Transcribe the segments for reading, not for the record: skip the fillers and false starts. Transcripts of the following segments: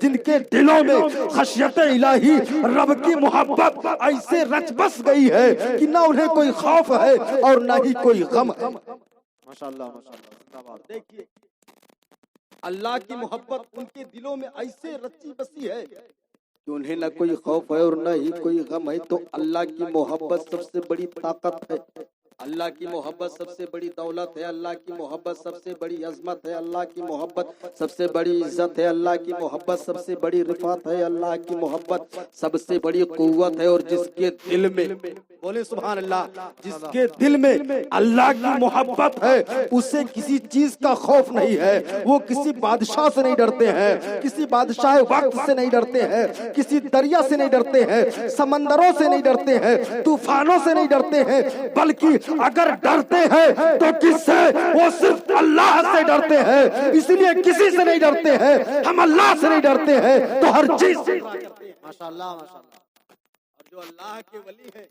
جن کے دلوں میں خشیت الہی رب کی محبت ایسے رچ بس گئی ہے کہ نہ انہیں کوئی خوف ہے اور نہ ہی کوئی غم ہے۔ ماشاءاللہ ماشاءاللہ، دیکھیے اللہ کی محبت ان کے دلوں میں ایسے رچی بسی ہے کہ انہیں نہ کوئی خوف ہے اور نہ ہی کوئی غم ہے۔ تو اللہ کی محبت سب سے بڑی طاقت ہے، اللہ کی محبت سب سے بڑی دولت ہے، اللہ کی محبت سب سے بڑی عظمت ہے، اللہ کی محبت سب سے بڑی عزت ہے، اللہ کی محبت سب سے بڑی رفعت ہے، اللہ کی محبت سب سے بڑی قوت ہے۔ اور جس کے دل میں، بولے سبحان اللہ، جس کے دل میں اللہ کی محبت ہے اسے کسی چیز کا خوف نہیں ہے، وہ کسی بادشاہ سے نہیں ڈرتے ہیں، کسی بادشاہ وقت سے نہیں ڈرتے ہیں، کسی دریا سے نہیں ڈرتے ہیں، سمندروں سے نہیں ڈرتے ہیں، طوفانوں سے نہیں ڈرتے ہیں، بلکہ اگر ڈرتے ہیں تو کس سے؟ وہ صرف اللہ سے ڈرتے ہیں۔ اس لیے کسی سے نہیں ڈرتے ہیں، ہم اللہ سے نہیں ڈرتے ہیں تو ہر چیز سے ماشاءاللہ ماشاءاللہ۔ اور جو اللہ کے ولی ہے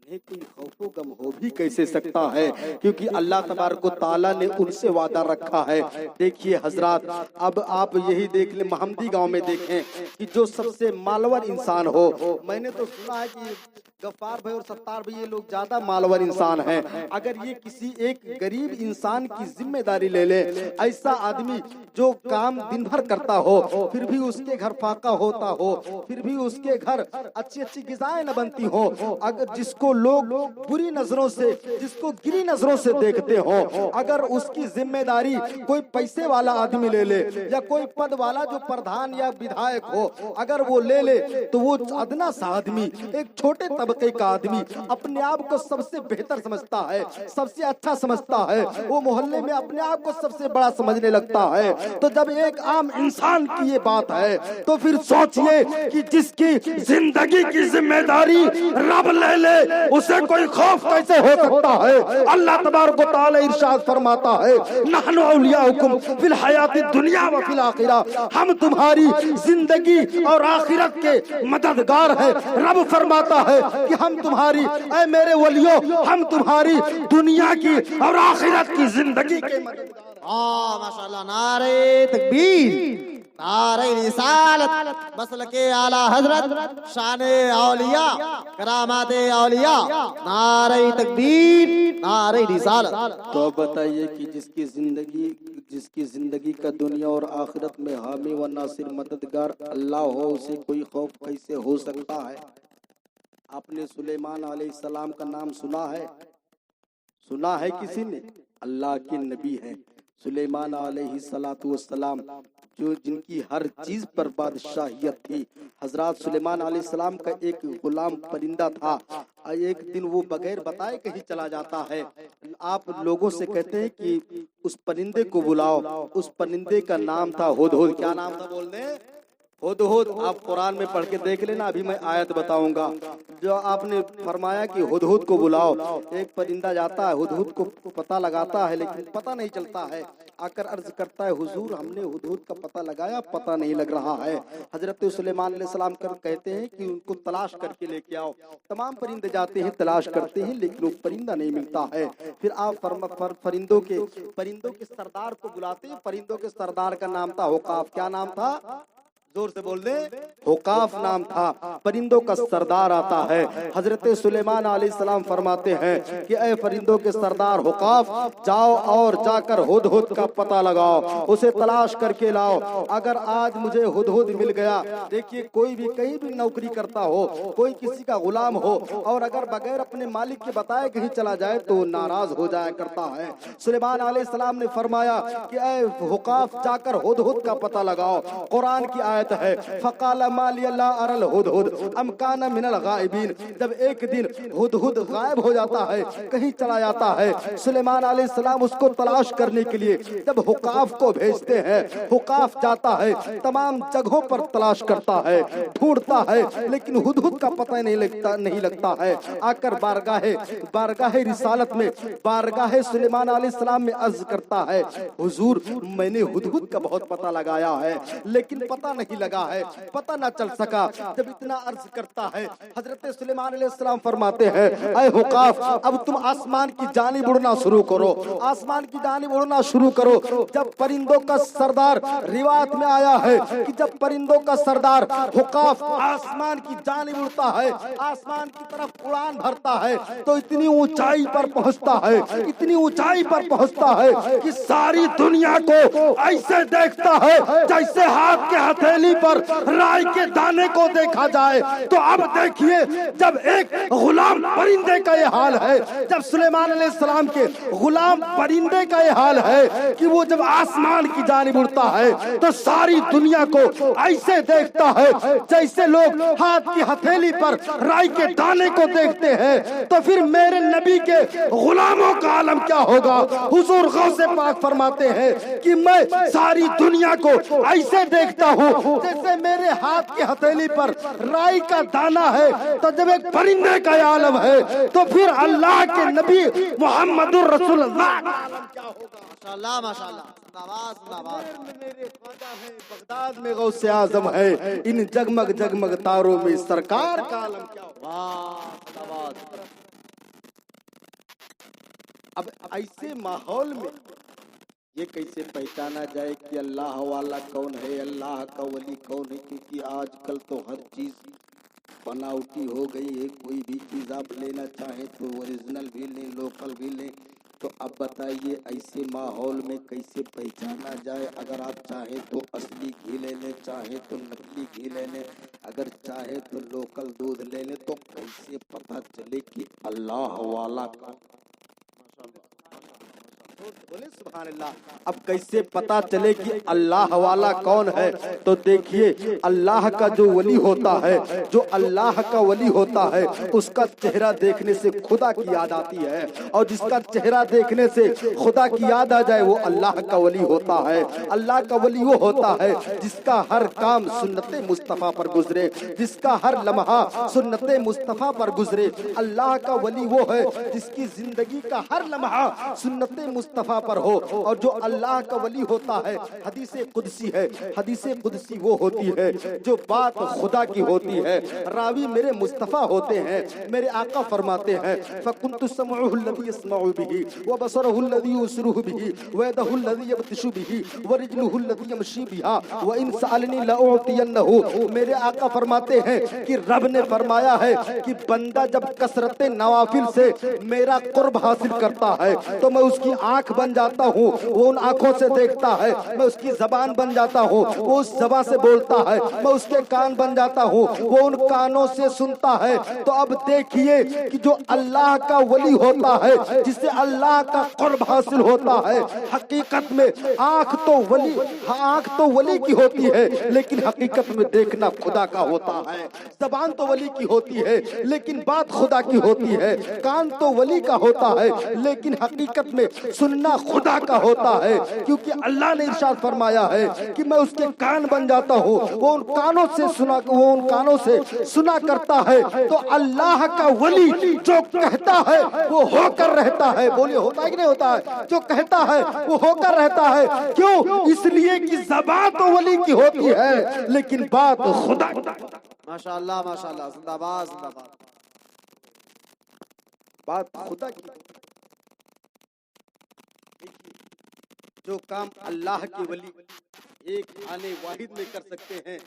انہیں کوئی خوف و غم ہو بھی کیسے سکتا ہے، کیونکہ اللہ تبارک و تعالیٰ نے ان سے وعدہ رکھا ہے۔ دیکھیے حضرات، اب آپ یہی دیکھ لیں، محمدی گاؤں میں دیکھیں کہ جو سب سے مالور انسان ہو، میں نے تو سنا ہے کہ غفار بھائی اور ستار بھائی یہ لوگ زیادہ مالور انسان ہیں، اگر یہ کسی ایک غریب انسان کی ذمہ داری لے لے، ایسا آدمی جو کام دن بھر کرتا ہو پھر بھی اس کے گھر فاقہ ہوتا ہو، پھر بھی اس کے گھر اچھی اچھی غذائیں نہ بنتی ہو، اگر جس کو لوگ بری نظروں سے، جس کو گری نظروں سے دیکھتے ہو، اگر اس کی ذمہ داری کوئی پیسے والا آدمی لے لے یا کوئی پد والا جو پردھان یا ودھائک ہو اگر وہ لے لے، تو وہ ادنا سا آدمی، ایک چھوٹے طبقے کا آدمی اپنے آپ کو سب سے بہتر سمجھتا ہے، سب سے اچھا سمجھتا ہے، وہ محلے میں اپنے آپ کو سب سے بڑا سمجھنے لگتا ہے۔ تو جب ایک عام انسان کی یہ بات ہے تو پھر سوچئے کہ جس کی زندگی کی ذمہ داری رب لے لے اسے کوئی خوف کیسے ہو سکتا ہے۔ اللہ تبارک و تعالی ارشاد فرماتا ہے، نحن اولیاؤکم فی الحیات الدنیا و فی الآخرہ، ہم تمہاری زندگی اور آخرت کے مددگار ہیں۔ رب فرماتا ہے کہ ہم تمہاری، اے میرے ولیوں، ہم تمہاری دنیا کی اور آخرت کی زندگی کے مددگار ہیں۔ ماشاءاللہ، نعرہ تکبیر، نعرہ رسالت، مسلک اعلی حضرت، شان اولیاء، کرامات اولیاء، نعرہ تکبیر، نعرہ رسالت۔ تو بتائیے کہ جس کی زندگی کا دنیا اور آخرت میں حامی و ناصر مددگار اللہ ہو، اسے کوئی خوف کیسے ہو سکتا ہے؟ آپ نے سلیمان علیہ السلام کا نام سنا ہے؟ سنا ہے کسی نے؟ اللہ کے نبی ہیں سلیمان علیہ السلام، جو جن کی ہر چیز پر بادشاہیت تھی۔ حضرات سلیمان علیہ السلام کا ایک غلام پرندہ تھا، ایک دن وہ بغیر بتائے کہیں چلا جاتا ہے، آپ لوگوں سے کہتے ہیں کہ اس پرندے کو بلاؤ، اس پرندے کا نام تھا ہدہد۔ کیا نام تھا بول دیں؟ ہدہد۔ آپ قرآن میں پڑھ کے دیکھ لینا، ابھی میں آیت بتاؤں گا۔ جو آپ نے فرمایا کہ ہدہد کو بلاؤ، ایک پرندہ جاتا ہے، ہدہد کو پتہ لگاتا ہے لیکن پتہ نہیں چلتا ہے، آ کر عرض کرتا ہے حضور ہم نے ہدہد کا پتہ لگایا، پتہ نہیں لگ رہا ہے۔ حضرت سلیمان علیہ السلام کہتے ہیں کہ ان کو تلاش کر کے لے کے آؤ۔ تمام پرندے جاتے ہیں، تلاش کرتے ہیں لیکن وہ پرندہ نہیں ملتا ہے۔ پھر آپ پرندوں کے سردار کو بلاتے ہیں، پرندوں کے سردار کا نام تھا عقاف۔ کیا نام تھا؟ زور سے بول دیں، عقاف نام تھا۔ پرندوں کا سردار آتا ہے، حضرت سلیمان علیہ السلام فرماتے ہیں کہ اے پرندوں کے سردار عقاف، جاؤ اور جا کر ہدہد کا پتہ لگاؤ، اسے تلاش کر کے لاؤ۔ اگر آج مجھے ہدہد مل گیا، دیکھیے کوئی بھی کہیں بھی نوکری کرتا ہو، کوئی کسی کا غلام ہو، اور اگر بغیر اپنے مالک کے بتائے کہیں چلا جائے تو وہ ناراض ہو جایا کرتا ہے۔ سلیمان علیہ السلام نے فرمایا کہ اے عقاف جا کر ہدہد کا پتہ لگاؤ۔ قرآن کی آیت ہے، فقال ما لی لا اری الہدہد ام کان من الغائبین۔ جب ایک دن ہدہد غائب ہو جاتا ہے، کہیں چلا جاتا ہے، سلیمان علیہ السلام اس کو تلاش کرنے کے لیے جب عقاف کو بھیجتے ہیں، عقاف جاتا ہے، تمام جگہوں پر تلاش کرتا ہے، ڈھونڈتا ہے لیکن ہدہد کا پتہ نہیں لگتا ہے۔ آ کر بارگاہ رسالت میں، بارگاہ سلیمان علیہ السلام میں عرض کرتا ہے، حضور میں نے ہدہد کا بہت پتہ لگایا ہے لیکن پتہ نہیں नहीं लगा है, पता ना चल सका। जब इतना अर्ज करता है, हजरत सुलेमान अलैहिस्सलाम फरमाते हैं, ऐ हुकाफ, अब तुम आसमान की जानिब उड़ना शुरू करो, आसमान की जानिब उड़ना शुरू करो। जब परिंदों का सरदार, रिवायत में आया है कि जब परिंदों का सरदार हुकाफ आसमान की जानिब उड़ता है, आसमान की तरफ उड़ान भरता है, तो इतनी ऊंचाई पर पहुंचता है, इतनी ऊंचाई पर पहुंचता है कि सारी दुनिया को ऐसे देखता है जैसे हाथ के हथेली पर राई के दाने को देखा जाए। तो अब देखिए, जब एक गुलाम परिंदे का ये हाल है, जब सुलेमान अलैहिस्सलाम के गुलाम परिंदे का ये हाल है कि वो जब आसमान की जानिब उड़ता है तो सारी दुनिया को ऐसे देखता है जैसे लोग हाथ की हथेली पर राई के दाने को देखते हैं। तो फिर मेरे नबी के गुलामों का आलम क्या होगा? हुजूर गौसे पाक फरमाते हैं कि मैं सारी दुनिया को ऐसे देखता हूँ जैसे मेरे हाथ की हथेली पर राई का दाना है। तो जब एक परिंदे का आलम है तो फिर अल्लाह के नबी मुहम्मदुर रसूलुल्लाह का आलम क्या होगा? माशाअल्लाह माशाअल्लाह, जिंदाबाद जिंदाबाद। मेरे ख्वाजा है, बगदाद में गौसे आजम है, इन जगमग जगमग तारों में सरकार का आलम क्या होगा? वाह जिंदाबाद। अब ऐसे माहौल में ये कैसे पहचाना जाए कि अल्लाह वाला कौन है, अल्लाह का वली कौन है? क्योंकि आजकल तो हर चीज बनावटी हो गई है। कोई भी चीज आप लेना चाहें तो ओरिजिनल भी लें, लोकल भी लें। तो अब बताइए ऐसे माहौल में कैसे पहचाना जाए? अगर आप चाहें तो असली घी ले लें, चाहे तो नकली घी ले लें, अगर चाहे तो लोकल दूध ले लें, तो कैसे पता चले कि अल्लाह वाला का? बोले सुभान अल्लाह। अब कैसे पता चले कि अल्लाह वाला कौन है? तो देखिए, अल्लाह का जो वली होता है, जो अल्लाह का वली होता है, उसका चेहरा देखने से खुदा की याद आती है, और जिसका चेहरा देखने से खुदा की याद आ जाए वो अल्लाह का वली होता है। अल्लाह का वली वो होता है जिसका हर काम सुन्नते मुस्तफा पर गुजरे, जिसका हर लम्हा सुन्नते मुस्तफा पर गुजरे। अल्लाह का वली वो है जिसकी जिंदगी का हर लम्हा सुन्नते मुस्तफा पर हो। और जो अल्लाह का वली होता है, हदीसे कुदसी है, हदीसे कुदसी वो होती है जो बात खुदा की होती है। रावी मेरे मुस्तफा होते हैं, मेरे आका फरमाते हैं, फकुन्तु समउहु लज़ी यस्मउ बिही व बसरुहु लज़ी युबसिरु बिही व यदहु लज़ी यबतिशु बिही व रिजलुहु लज़ी यमशी बिहा व इन सअलनी लअउतियन्नहु। मेरे आका फरमाते हैं कि रब ने फरमाया है कि बंदा जब कसरत नवाफिल से मेरा कुर्ब हासिल करता है तो मैं उसकी आंख बन जाता हूँ, वो उन आंखों से देखता है। मैं उसकी जबान बन जाता हूँ, वो उस जबान से बोलता है। मैं उसके कान बन जाता हूँ, वो उन कानों से सुनता है। तो अब देखिए कि जो अल्लाह का वली होता है, जिससे अल्लाह का कुर्ब हासिल होता है, हकीकत में आंख तो वली की होती है, लेकिन हकीकत में देखना खुदा का होता है। जबान तो वली की होती है, लेकिन बात खुदा की होती है। कान तो वली का होता है, लेकिन हकीकत में सुनना खुदा का होता है। क्योंकि अल्लाह ने इरशाद फरमाया है कि मैं उसके कान बन जाता हूँ, वो उन कानों से सुना करता है। तो अल्लाह का वली जो कहता है वो होकर रहता है। बोलिए, होता है कि नहीं होता है? जो कहता है वो होकर रहता है। क्यों? इसलिए कि ज़बान तो वली की होती है, लेकिन बात खुदा। माशाअल्लाह माशाअल्लाह, जिंदाबाद जिंदाबाद। बात खुदा की। जो काम अल्लाह के वली एक आने वाहिद में कर सकते हैं,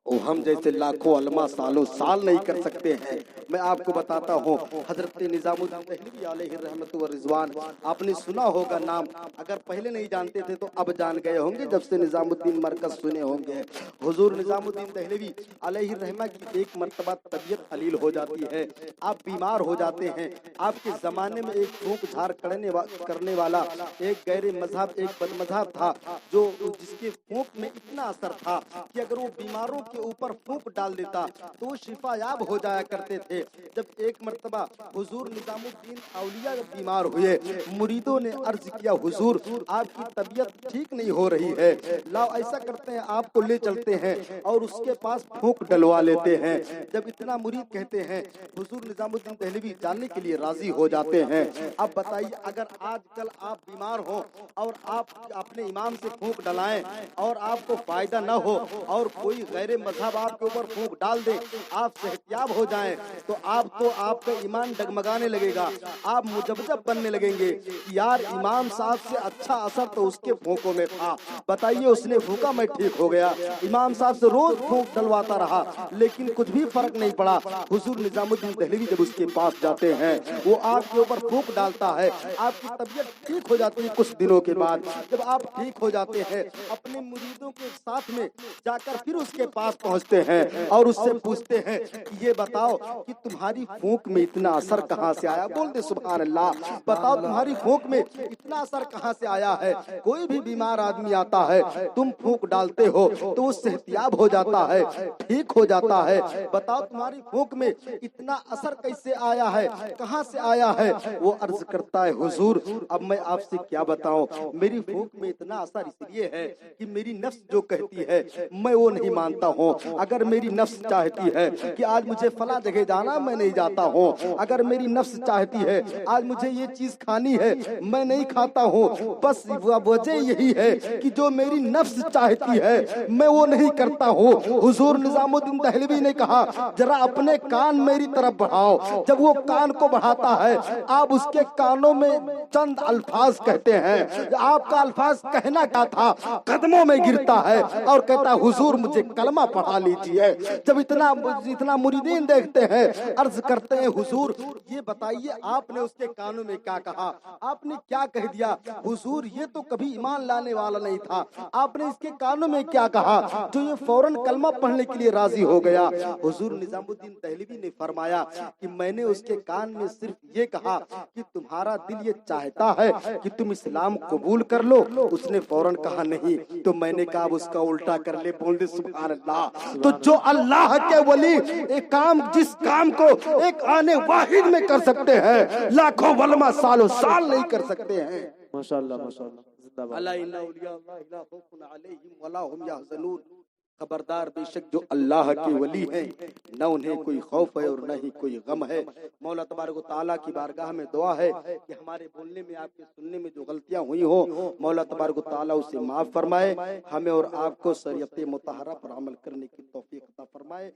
वो हम जैसे लाखों अलमा सालों साल नहीं कर सकते हैं। मैं आपको बताता हूँ, हजरत निजामुद्दीन दहलवी अलैहि रहमत व रिजवान, आपने सुना होगा नाम। अगर पहले नहीं जानते थे तो अब जान गए होंगे जब से निजामुद्दीन मरकज सुने होंगे। हुजूर निजामुद्दीन दहलवी अलैहि रहमा की एक मर्तबा तबीयत अलील हो जाती है, आप बीमार हो जाते हैं। आपके जमाने में एक फूंक झाड़ करने वाला एक गैर मजहब, एक बदमजहब था, जो जिसके फूंक में इतना असर था कि अगर वो बीमारों के ऊपर फूंक डाल देता तो वो शिफायाब हो जाया करते थे। जब एक मर्तबा हुजूर निजामुद्दीन औलिया जब बीमार हुए, मुरीदों ने अर्ज किया, हुजूर आपकी तबीयत ठीक नहीं हो रही है, लाओ ऐसा करते हैं आपको ले चलते हैं और उसके पास फूंक डलवा लेते हैं। जब इतना मुरीद कहते हैं, हुजूर निजामुद्दीन दहलवी जानने के लिए राजी हो जाते हैं। अब बताइए, अगर आजकल आप बीमार हो और आप अपने इमाम से फूंक डलाएं और आपको फायदा न हो और कोई गैर मजहब आपके ऊपर फूंक डाल दे, आप सेहतियाब हो जाएं, तो आपका ईमान डगमगाने लगेगा, आप मुजब्जब बनने लगेंगे कि यार इमाम साहब से अच्छा असर तो उसके फूंकों में था। बताइए, उसने फूंका, मैं ठीक हो गया। इमाम साहब से रोज फूंक डलवाता रहा लेकिन कुछ भी फर्क नहीं पड़ा। हुजूर निजामुद्दीन दहलवी जब उसके पास जाते हैं, वो आपके ऊपर फूंक डालता है, आपकी तबीयत ठीक हो जाती है। कुछ दिनों के बाद जब आप ठीक हो जाते हैं, अपने मुरीदों के साथ में जाकर फिर उसके पास पहुंचते हैं और उससे पूछते हैं कि ये बताओ कि तुम्हारी फूंक में इतना असर कहाँ से आया। बोल दे सुभान अल्लाह। बताओ तुम्हारी फूंक में इतना असर कहाँ से आया है। कोई भी बीमार आदमी आता है, तुम फूंक डालते हो तो वो सेहतियाब हो जाता है, ठीक हो जाता है। बताओ तुम्हारी फूंक में इतना असर कैसे आया है, कहाँ से आया है। वो अर्ज करता है, हुजूर अब मैं आपसे क्या बताऊं, मेरी फूंक में इतना असर इसलिए है कि मेरी नफ्स जो कहती है मैं वो नहीं मानता हूँ। अगर मेरी नफ्स चाहती है कि आज मुझे फला जगह जाना, मैं नहीं जाता हूँ। अगर मेरी नफ्स चाहती है आज मुझे ये चीज खानी है, मैं नहीं खाता हूँ। बस वजह यही है कि जो मेरी नफ्स चाहती है मैं वो नहीं करता हूँ। हुजूर निजामुद्दीन दहलवी ने कहा, जरा अपने कान मेरी तरफ बढ़ाओ। जब वो कान को बढ़ाता है, आप उसके कानों में चंद अल्फाज कहते हैं। आपका अल्फाज कहना क्या था, कदमों में गिरता है और कहता, हुजूर मुझे कलमा पढ़ा लीजिए। जब इतना मुरीदीन देखते हैं, अर्ज करते हैं, हुजूर ये बताइए आपने उसके कानों में क्या कहा, आपने क्या कह दिया। हुजूर ये तो कभी ईमान लाने वाला नहीं था, आपने इसके कानों में क्या कहा जो ये फौरन कलमा पढ़ने के लिए राजी हो गया। हुजूर निजामुद्दीन दहलवी ने फरमाया कि मैंने उसके कान में सिर्फ ये कहा कि तुम्हारा दिल ये चाहता है कि तुम इस्लाम कबूल कर लो। उसने फौरन कहा नहीं, तो मैंने कहा उसका उल्टा कर ले। बोल दे सुभान अल्लाह। तो जो अल्लाह के वली एक काम, जिस काम को एक आने वाहिद में कर सकते हैं, लाखों वलमा सालों साल नहीं कर सकते हैं। माशाअल्लाह माशाअल्लाह, जिंदाबाद। अला इन्ना औलिया अल्लाह ला खौफुन अलैहिम वला हुम यहज़नून। खबरदार, बेशक जो अल्लाह के वली हैं न उन्हें कोई खौफ है और न ही कोई गम है। मौला तबारक व तआला की बारगाह में दुआ है कि हमारे बोलने में, आपके सुनने में जो गलतियां हुई हो, मौला तबारक व तआला उसे माफ फरमाए। हमें और आपको शरीयत मुतहरा पर अमल करने की तौफीक अता फरमाए।